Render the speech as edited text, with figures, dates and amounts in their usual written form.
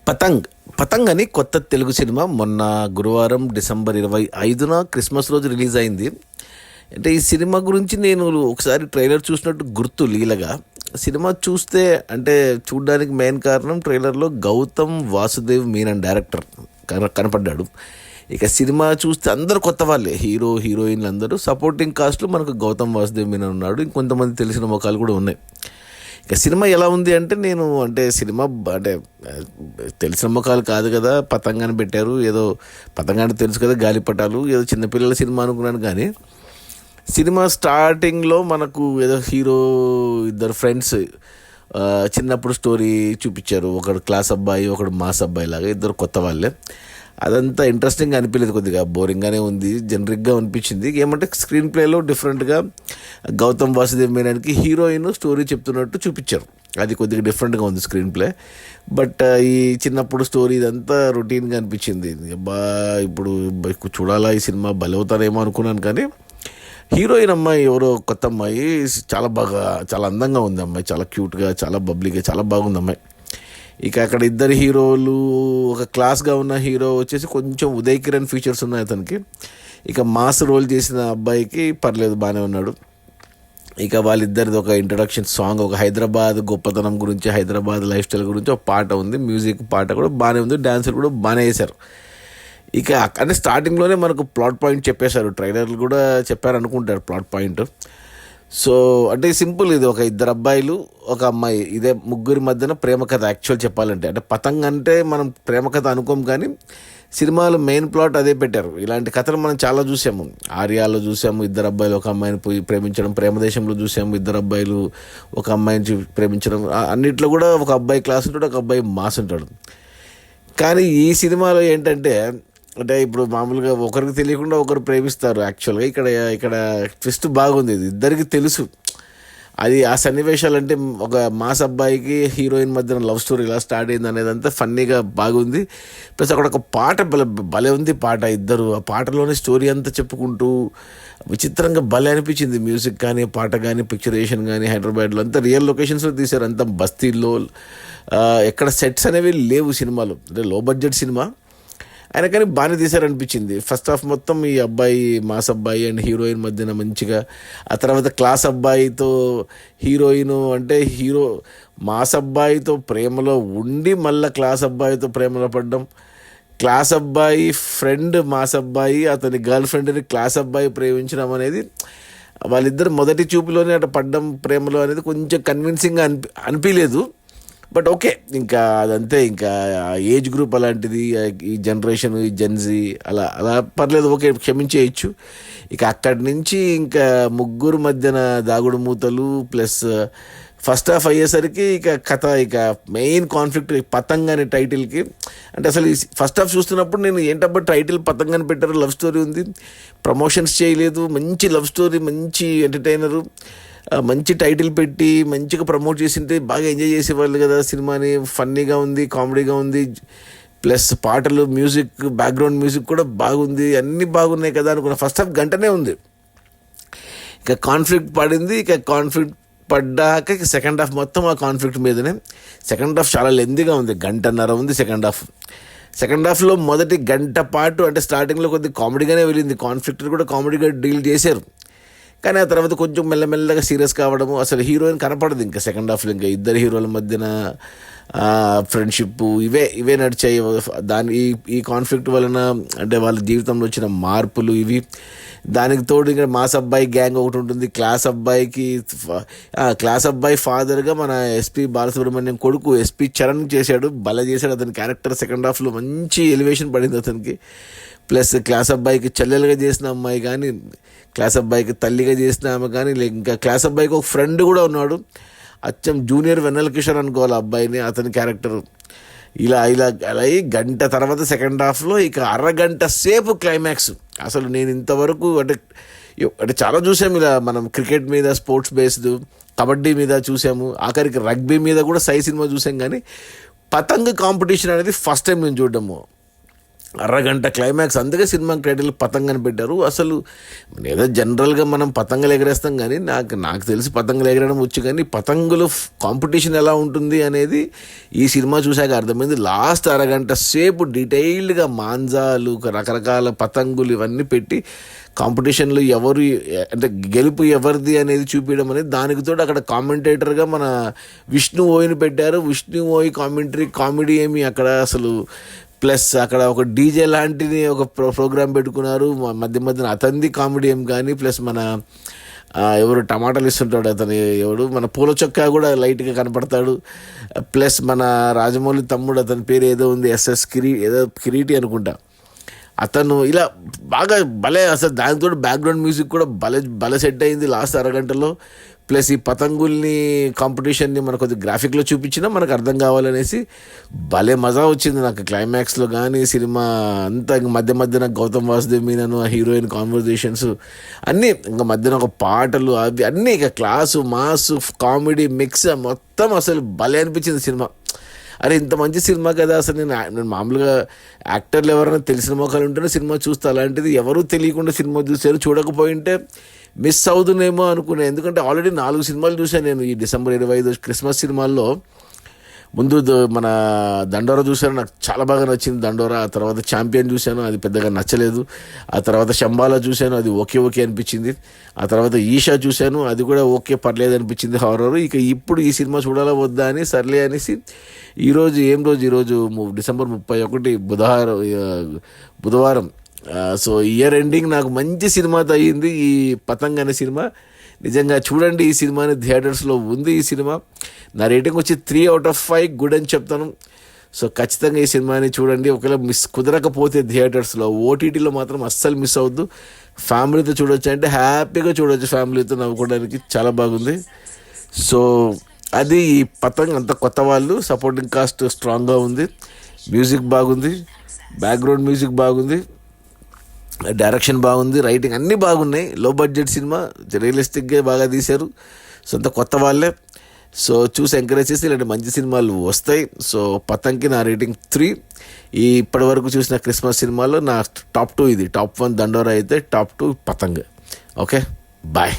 పతంగ్ పతంగ్ అని కొత్త తెలుగు సినిమా మొన్న గురువారం డిసెంబర్ 25న క్రిస్మస్ రోజు రిలీజ్ అయింది. అంటే ఈ సినిమా గురించి నేను ఒకసారి ట్రైలర్ చూసినట్టు గుర్తు లీలగా. సినిమా చూస్తే అంటే చూడడానికి మెయిన్ కారణం ట్రైలర్లో గౌతమ్ వాసుదేవ్ మీనన్ డైరెక్టర్ కనపడ్డాడు. ఇక సినిమా చూస్తే అందరు కొత్త వాళ్ళే, హీరో హీరోయిన్లు అందరూ. సపోర్టింగ్ కాస్ట్లో మనకు గౌతమ్ వాసుదేవ్ మీనన్ ఉన్నాడు, ఇంకొంతమంది తెలిసిన ముఖాలు కూడా ఉన్నాయి. ఇక సినిమా ఎలా ఉంది అంటే సినిమా అంటే తెలిసిన ముఖాలు కాదు కదా, పతంగాన్ని పెట్టారు, ఏదో పతంగాన్ని తెలుసు కదా, గాలిపటాలు, ఏదో చిన్నపిల్లల సినిమా అనుకున్నాను. కానీ సినిమా స్టార్టింగ్లో మనకు ఏదో హీరో ఇద్దరు ఫ్రెండ్స్ చిన్నప్పుడు స్టోరీ చూపించారు. ఒకడు క్లాస్ అబ్బాయి, ఒకడు మాస్ అబ్బాయి లాగా, ఇద్దరు కొత్త వాళ్ళే. అదంతా ఇంట్రెస్టింగ్గా అనిపించలేదు, కొద్దిగా బోరింగ్గానే ఉంది, జనరిక్గా అనిపించింది. ఏమంటే స్క్రీన్ ప్లేలో డిఫరెంట్గా గౌతమ్ వాసుదేవ్ మీనన్కి హీరోయిన్ స్టోరీ చెప్తున్నట్టు చూపించారు. అది కొద్దిగా డిఫరెంట్గా ఉంది స్క్రీన్ ప్లే. బట్ ఈ చిన్నప్పుడు స్టోరీ ఇదంతా రొటీన్గా అనిపించింది. ఇప్పుడు చూడాలా ఈ సినిమా బలవుతానేమో అనుకున్నాను. కానీ హీరోయిన్ అమ్మాయి ఎవరో కొత్త అమ్మాయి చాలా అందంగా ఉంది. అమ్మాయి చాలా క్యూట్గా, చాలా బబ్లీగా, చాలా బాగుంది అమ్మాయి. ఇక అక్కడ ఇద్దరు హీరోలు, ఒక క్లాస్గా ఉన్న హీరో వచ్చేసి కొంచెం ఉదయ్ కిరణ్ ఫీచర్స్ ఉన్నాయి అతనికి. ఇక మాస్ రోల్ చేసిన అబ్బాయికి పర్లేదు, బాగానే ఉన్నాడు. ఇక వాళ్ళిద్దరిది ఒక ఇంట్రడక్షన్ సాంగ్, ఒక హైదరాబాద్ గొప్పతనం గురించి, హైదరాబాద్ లైఫ్ స్టైల్ గురించి ఒక పాట ఉంది. మ్యూజిక్ పాట కూడా బాగానే ఉంది, డ్యాన్సులు కూడా బాగానే వేశారు. ఇక అంటే స్టార్టింగ్లోనే మనకు ప్లాట్ పాయింట్ చెప్పేశారు, ట్రైలర్లు కూడా చెప్పారు అనుకుంటారు ప్లాట్ పాయింట్. సో అంటే సింపుల్, ఇది ఒక ఇద్దరు అబ్బాయిలు, ఒక అమ్మాయి, ఇదే ముగ్గురి మధ్యన ప్రేమ కథ. యాక్చువల్ చెప్పాలంటే అంటే పతంగ్ అంటే మనం ప్రేమ కథ అనుకోం, కానీ సినిమాలో మెయిన్ ప్లాట్ అదే పెట్టారు. ఇలాంటి కథలు మనం చాలా చూసాము. ఆర్యాలో చూసాము, ఇద్దరు అబ్బాయిలు ఒక అమ్మాయిని పోయి ప్రేమించడం. ప్రేమదేశంలో చూసాము, ఇద్దరు అబ్బాయిలు ఒక అమ్మాయిని ప్రేమించడం. అన్నిట్లో కూడా ఒక అబ్బాయి క్లాస్ ఉంటాడు, ఒక అబ్బాయి మాస్ ఉంటాడు. కానీ ఈ సినిమాలో ఏంటంటే ఇప్పుడు మామూలుగా ఒకరికి తెలియకుండా ఒకరు ప్రేమిస్తారు. యాక్చువల్గా ఇక్కడ ట్విస్ట్ బాగుంది, ఇది ఇద్దరికి తెలుసు. అది ఆ సన్నివేశాలు అంటే ఒక మాస్ అబ్బాయికి హీరోయిన్ మధ్యన లవ్ స్టోరీ ఎలా స్టార్ట్ అయింది అనేది అంతా ఫన్నీగా బాగుంది. ప్లస్ అక్కడ ఒక పాట భలే ఉంది పాట. ఇద్దరు ఆ పాటలోనే స్టోరీ అంతా చెప్పుకుంటూ విచిత్రంగా భలే అనిపించింది. మ్యూజిక్ కానీ, పాట కానీ, పిక్చరేషన్ కానీ. హైదరాబాద్లో అంతా రియల్ లొకేషన్స్లో తీశారు, అంతా బస్తీల్లో. ఎక్కడ సెట్స్ అనేవి లేవు సినిమాలో, అంటే లో బడ్జెట్ సినిమా అయినా కానీ బాగానే తీశారనిపించింది. ఫస్ట్ హాఫ్ మొత్తం ఈ అబ్బాయి, మాస్ అబ్బాయి అండ్ హీరోయిన్ మధ్యన మంచిగా. ఆ తర్వాత క్లాస్ అబ్బాయితో హీరోయిన్, అంటే హీరో మాస్ అబ్బాయితో ప్రేమలో ఉండి మళ్ళీ క్లాస్ అబ్బాయితో ప్రేమలో పడ్డం. క్లాస్ అబ్బాయి ఫ్రెండ్ మాస్ అబ్బాయి, అతని గర్ల్ ఫ్రెండ్ని క్లాస్ అబ్బాయి ప్రేమించడం అనేది, వాళ్ళిద్దరు మొదటి చూపులోనే అటు పడ్డం ప్రేమలో అనేది కొంచెం కన్విన్సింగ్గా అనిపించలేదు. బట్ ఓకే, ఇంకా అదంతే, ఇంకా ఏజ్ గ్రూప్ అలాంటిది, ఈ జనరేషన్, ఈ జెన్జీ, అలా అలా పర్లేదు, ఓకే, క్షమించేయచ్చు. ఇక అక్కడి నుంచి ఇంకా ముగ్గురు మధ్యన దాగుడు మూతలు ప్లస్ ఫస్ట్ హాఫ్ అయ్యేసరికి ఇక కథ, ఇక మెయిన్ కాన్ఫ్లిక్ట్ పతంగ్ అనే టైటిల్కి. అంటే అసలు ఈ ఫస్ట్ హాఫ్ చూస్తున్నప్పుడు నేను ఏంటబ్బా టైటిల్ పతంగ్ అని పెట్టారు, లవ్ స్టోరీ ఉంది, ప్రమోషన్స్ చేయలేదు, మంచి లవ్ స్టోరీ, మంచి ఎంటర్టైనరు, మంచి టైటిల్ పెట్టి మంచిగా ప్రమోట్ చేసింటే బాగా ఎంజాయ్ చేసేవాళ్ళు కదా సినిమాని. ఫన్నీగా ఉంది, కామెడీగా ఉంది, ప్లస్ పాటలు, మ్యూజిక్, బ్యాక్గ్రౌండ్ మ్యూజిక్ కూడా బాగుంది, అన్నీ బాగున్నాయి కదా అనుకున్న. ఫస్ట్ హాఫ్ గంటనే ఉంది, ఇక కాన్ఫ్లిక్ట్ పడింది. ఇక కాన్ఫ్లిక్ట్ పడ్డాక సెకండ్ హాఫ్ మొత్తం ఆ కాన్ఫ్లిక్ట్ మీదనే. సెకండ్ హాఫ్ చాలా లెంతీగా ఉంది, గంటన్నర ఉంది సెకండ్ హాఫ్. సెకండ్ హాఫ్లో మొదటి గంట పాటు అంటే స్టార్టింగ్లో కొద్దిగా కామెడీగానే వెళ్ళింది, కాన్ఫ్లిక్ట్ కూడా కామెడీగా డీల్ చేశారు. కానీ ఆ తర్వాత కొంచెం మెల్లమెల్లగా సీరియస్ కావడము, అసలు హీరోయిన్ కనపడదు ఇంకా సెకండ్ హాఫ్లో. ఇంకా ఇద్దరు హీరోల మధ్యన ఫ్రెండ్షిప్ ఇవే నడిచాయి. ఈ కాన్ఫ్లిక్ట్ వలన అంటే వాళ్ళ జీవితంలో వచ్చిన మార్పులు ఇవి. దానికి తోడు ఇంకా మాస్ అబ్బాయి గ్యాంగ్ ఒకటి ఉంటుంది. క్లాస్ అబ్బాయి ఫాదర్గా మన ఎస్పి బాలసుబ్రహ్మణ్యం కొడుకు ఎస్పి చరణ్ చేశాడు, భలే చేశాడు అతని క్యారెక్టర్. సెకండ్ హాఫ్లో మంచి ఎలివేషన్ పడింది అతనికి. ప్లస్ క్లాస్ అబ్బాయికి చెల్లెలుగా చేసిన అమ్మాయి కానీ, క్లాస్ అబ్బాయికి తల్లిగా చేసిన ఆమె కానీ, ఇంకా క్లాస్ అబ్బాయికి ఒక ఫ్రెండ్ కూడా ఉన్నాడు, అచ్చం జూనియర్ వెన్నెల కిషోర్ అనుకోవాలి అబ్బాయిని, అతని క్యారెక్టర్. ఇలా అయి గంట తర్వాత సెకండ్ హాఫ్లో ఇక అరగంట సేపు క్లైమాక్స్. అసలు నేను ఇంతవరకు అంటే చాలా చూసాము ఇలా, మనం క్రికెట్ మీద స్పోర్ట్స్ బేస్డ్, కబడ్డీ మీద చూసాము, ఆఖరికి రగ్బీ మీద కూడా సినిమా చూసాం. కానీ పతంగ్ కాంపిటీషన్ అనేది ఫస్ట్ టైం నేను చూడడము. అరగంట క్లైమాక్స్, అందుకే సినిమా టైటిల్ పతంగ్ అని పెట్టారు. అసలు ఏదో జనరల్గా మనం పతంగులు ఎగరేస్తాం కానీ నాకు తెలిసి పతంగులు ఎగరడం వచ్చు, కానీ పతంగులు కాంపిటీషన్ ఎలా ఉంటుంది అనేది ఈ సినిమా చూశాక అర్థమైంది. లాస్ట్ అరగంట సేపు డీటెయిల్డ్గా మాంజాలు, రకరకాల పతంగులు ఇవన్నీ పెట్టి కాంపిటీషన్లో ఎవరు అంటే గెలుపు ఎవరిది అనేది చూపించడం అనేది, దానికి తోడు అక్కడ కామెంటేటర్గా మన విష్ణు ఓయిని పెట్టారు. విష్ణు ఓయి కామెడీ ఏమి అక్కడ అసలు, ప్లస్ అక్కడ ఒక డీజే లాంటిది ఒక ప్రోగ్రామ్ పెట్టుకున్నారు మధ్య మధ్యన, అతనిది కామెడీ ఏం కానీ, ప్లస్ మన ఎవరు టమాటాలు ఇస్తుంటాడు అతను ఎవడు, మన పూల చొక్కా కూడా లైట్గా కనపడతాడు. ప్లస్ మన రాజమౌళి తమ్ముడు, అతని పేరు ఏదో ఉంది, ఏదో కిరీటి అనుకుంటా, అతను ఇలా బాగా భలే, అసలు దానితో బ్యాక్గ్రౌండ్ మ్యూజిక్ కూడా భలే సెట్ అయింది లాస్ట్ అరగంటలో. ప్లస్ ఈ పతంగుల్ని కాంపిటీషన్ని మనకు కొద్దిగా గ్రాఫిక్లో చూపించినా మనకు అర్థం కావాలనేసి భలే మజా వచ్చింది నాకు క్లైమాక్స్లో. కానీ సినిమా అంతా ఇంక మధ్యన గౌతమ్ వాసుదేవ్ మీనను హీరోయిన్ కాన్వర్జేషన్స్ అన్నీ, ఇంకా మధ్యన ఒక పాటలు అవి అన్నీ, ఇక క్లాసు మాసు కామెడీ మిక్స్ మొత్తం అసలు భలే అనిపించింది సినిమా. అరే ఇంత మంచి సినిమా కదా, అసలు నేను మామూలుగా యాక్టర్లు ఎవరైనా తెలిసిన మొక్కలు ఉంటేనే సినిమా చూస్తా, అలాంటిది ఎవరూ తెలియకుండా సినిమా చూసారు. చూడకపోయింటే మిస్ అవుతుందేమో అనుకున్నాను, ఎందుకంటే ఆల్రెడీ 4 సినిమాలు చూశాను నేను ఈ డిసెంబర్ 25 క్రిస్మస్ సినిమాల్లో. ముందు మన దండోరా చూశాను, నాకు చాలా బాగా నచ్చింది దండోరా. ఆ తర్వాత ఛాంపియన్ చూశాను, అది పెద్దగా నచ్చలేదు. ఆ తర్వాత శంబాలా చూశాను, అది ఓకే అనిపించింది. ఆ తర్వాత ఈషా చూశాను, అది కూడా ఓకే పర్లేదు అనిపించింది హారర్. ఇక ఇప్పుడు ఈ సినిమా చూడాలా వద్దా అని సర్లే అనేసి ఈరోజు డిసెంబర్ 31 బుధవారం, సో ఇయర్ ఎండింగ్ నాకు మంచి సినిమాతో అయ్యింది ఈ పతంగ్ అనే సినిమా. నిజంగా చూడండి ఈ సినిమాని, థియేటర్స్లో ఉంది ఈ సినిమా. నా రేటింగ్ వచ్చి 3 out of 5 గుడ్ అని చెప్తాను. సో ఖచ్చితంగా ఈ సినిమాని చూడండి. ఒకవేళ కుదరకపోతే థియేటర్స్లో, ఓటీటీలో మాత్రం అస్సలు మిస్ అవ్వద్దు. ఫ్యామిలీతో చూడొచ్చు అంటే హ్యాపీగా చూడొచ్చు, ఫ్యామిలీతో నవ్వుకోవడానికి చాలా బాగుంది. సో అది ఈ పతంగ్, అంత కొత్త వాళ్ళు, సపోర్టింగ్ కాస్ట్ స్ట్రాంగ్గా ఉంది, మ్యూజిక్ బాగుంది, బ్యాక్గ్రౌండ్ మ్యూజిక్ బాగుంది, డైరెక్షన్ బాగుంది, రైటింగ్ అన్నీ బాగున్నాయి. లో బడ్జెట్ సినిమా, రియలిస్టిక్గా బాగా తీశారు. సో అంత కొత్త వాళ్ళే. సో చూసి ఎంకరేజ్ చేసి ఇలాంటి మంచి సినిమాలు వస్తాయి. సో పతంగ్కి నా రేటింగ్ 3. ఇప్పటి వరకు చూసిన క్రిస్మస్ సినిమాలో నా టాప్ 2 ఇది. టాప్ 1 దండోరా అయితే టాప్ 2 పతంగ్. Okay, bye.